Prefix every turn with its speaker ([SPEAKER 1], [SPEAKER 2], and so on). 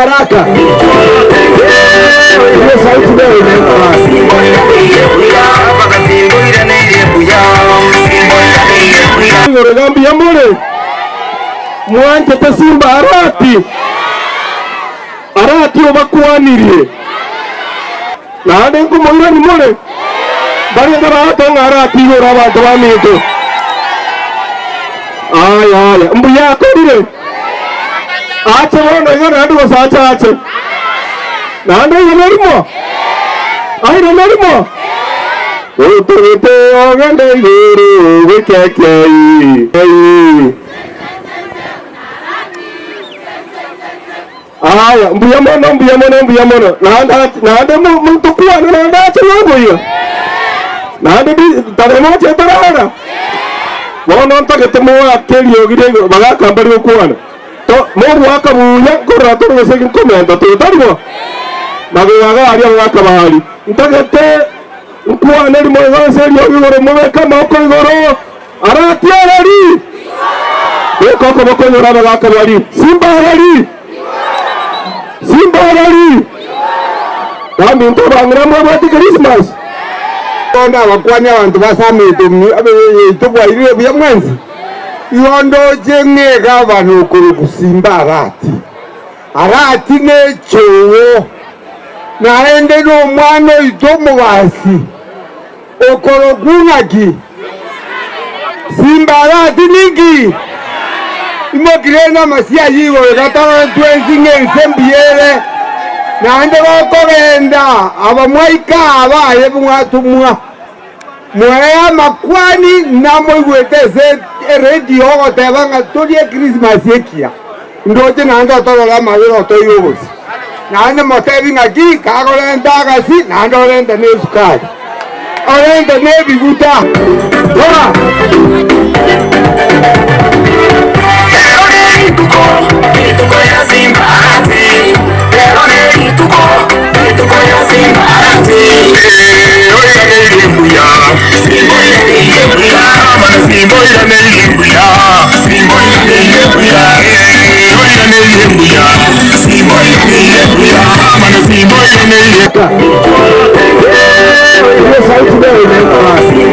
[SPEAKER 1] Haraka. Hiyo sauti leo inaenda. Ngambia mole. Mwanje tasimba arati obakwaniriye. Nade nkumura ni mole. Bari ndarato ngarati yora abantu bamito. Aya mbuya kodire. Acha wono igana adu sacha acha. Nande yemerimo. Ai yemerimo. Otote ogande yuru wekekei. Aya mbuya mono. Nande muntu kuana nande acha wono. Nande taremo chetarara. Wono ntaketemo akeli ogire bagakambari kuana. To mo waka buya korato wese komenda to tarimo magaga ari waka bahari ntagete ukwa neri mo gaseri ogoro mo beka mako igoro arati ari eko ko ko yora bagaka bari simba ari kami nto bangra mo bati Christmas ona wakwanya abantu basamete to bwa ire bya mwenzi yondo jenge gavano kuru kusimba arati nechowo naende no mwana itomo basi okorogunagi simba arati nigi imogirena masia yiwo gatara twenzinge sembiere naende bakogenda abamwaika abaye bumwatumwa mwaya makwani namo igweteze radio otebanga tolie Christmas yekia ndoje nanga torola mawiro toyobosi nane motebi ngaki kagolenda gasi nandolenda nesukari olenda nebiguta ora tuko ya Zimbabwe tuko ya Zimbabwe hiyo sauti leo inaenda.